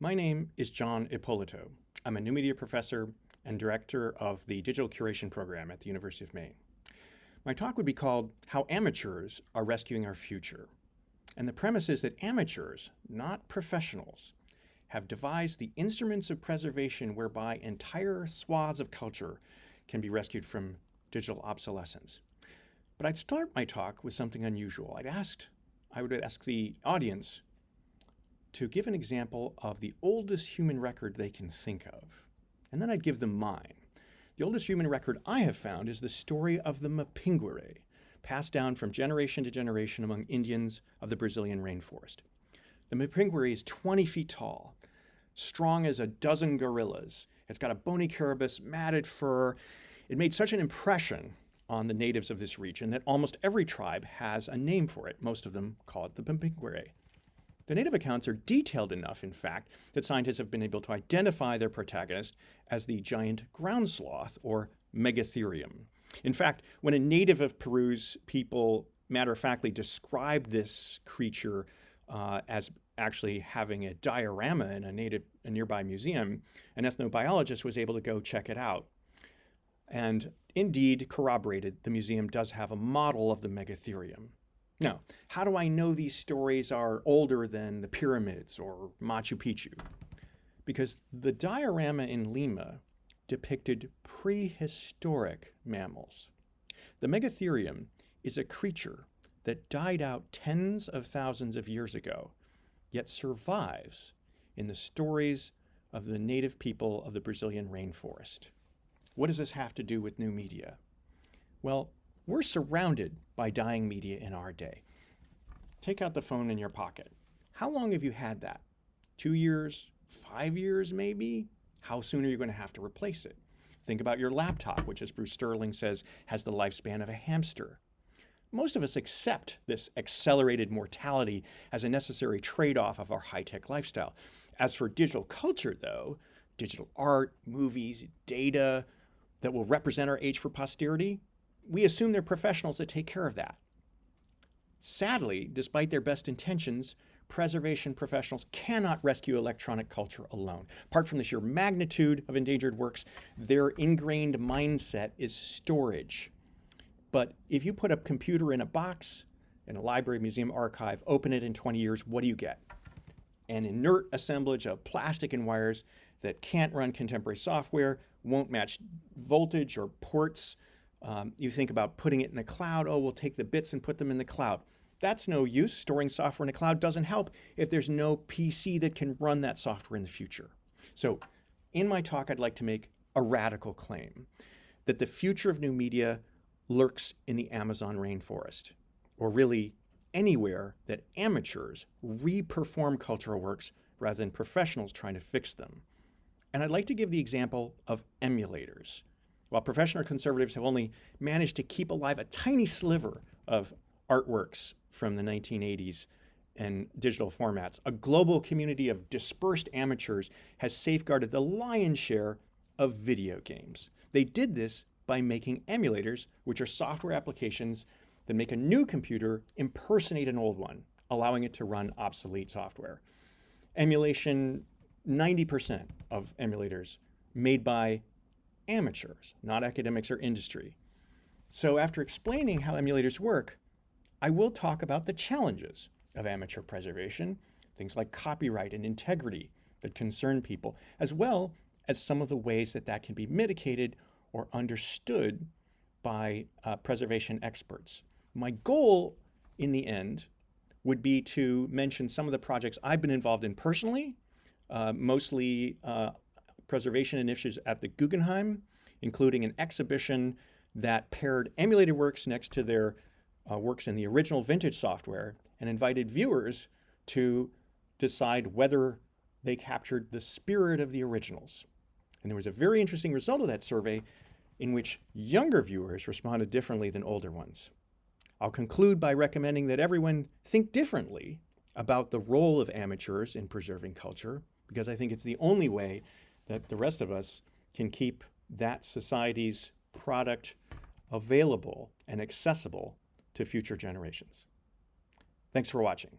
My name is Jon Ippolito. I'm a new media professor and director of the digital curation program at the University of Maine. My talk would be called How Amateurs Are Rescuing Our Future. And the premise is that amateurs, not professionals, have devised the instruments of preservation whereby entire swaths of culture can be rescued from digital obsolescence. But I'd start my talk with something unusual. I would ask the audience to give an example of the oldest human record they can think of. And then I'd give them mine. The oldest human record I have found is the story of the Mapinguari, passed down from generation to generation among Indians of the Brazilian rainforest. The Mapinguari is 20 feet tall, strong as a dozen gorillas. It's got a bony carapace, matted fur. It made such an impression on the natives of this region that almost every tribe has a name for it. Most of them call it the Mapinguari. The native accounts are detailed enough, in fact, that scientists have been able to identify their protagonist as the giant ground sloth, or Megatherium. In fact, when a native of Peru's people matter-of-factly described this creature as actually having a diorama in a nearby museum, an ethnobiologist was able to go check it out. And indeed corroborated the museum does have a model of the Megatherium. Now, how do I know these stories are older than the pyramids or Machu Picchu? Because the diorama in Lima depicted prehistoric mammals. The Megatherium is a creature that died out tens of thousands of years ago, yet survives in the stories of the native people of the Brazilian rainforest. What does this have to do with new media? Well, we're surrounded by dying media in our day. Take out the phone in your pocket. How long have you had that? 2 years? 5 years maybe? How soon are you going to have to replace it? Think about your laptop, which, as Bruce Sterling says, has the lifespan of a hamster. Most of us accept this accelerated mortality as a necessary trade-off of our high-tech lifestyle. As for digital culture, though, digital art, movies, data that will represent our age for posterity, we assume they're professionals that take care of that. Sadly, despite their best intentions, preservation professionals cannot rescue electronic culture alone. Apart from the sheer magnitude of endangered works, their ingrained mindset is storage. But if you put a computer in a box, in a library, museum, archive, open it in 20 years, what do you get? An inert assemblage of plastic and wires that can't run contemporary software, won't match voltage or ports. You think about putting it in the cloud. Oh, we'll take the bits and put them in the cloud. That's no use. Storing software in the cloud doesn't help if there's no PC that can run that software in the future. So in my talk, I'd like to make a radical claim that the future of new media lurks in the Amazon rainforest, or really anywhere that amateurs re-perform cultural works rather than professionals trying to fix them. And I'd like to give the example of emulators. While professional conservatives have only managed to keep alive a tiny sliver of artworks from the 1980s and digital formats, a global community of dispersed amateurs has safeguarded the lion's share of video games. They did this by making emulators, which are software applications that make a new computer impersonate an old one, allowing it to run obsolete software. Emulation, 90% of emulators made by amateurs, not academics or industry. So after explaining how emulators work, I will talk about the challenges of amateur preservation, things like copyright and integrity that concern people, as well as some of the ways that that can be mitigated or understood by preservation experts. My goal in the end would be to mention some of the projects I've been involved in personally, mostly preservation initiatives at the Guggenheim, including an exhibition that paired emulated works next to their works in the original vintage software and invited viewers to decide whether they captured the spirit of the originals. And there was a very interesting result of that survey in which younger viewers responded differently than older ones. I'll conclude by recommending that everyone think differently about the role of amateurs in preserving culture, because I think it's the only way that the rest of us can keep that society's product available and accessible to future generations. Thanks for watching.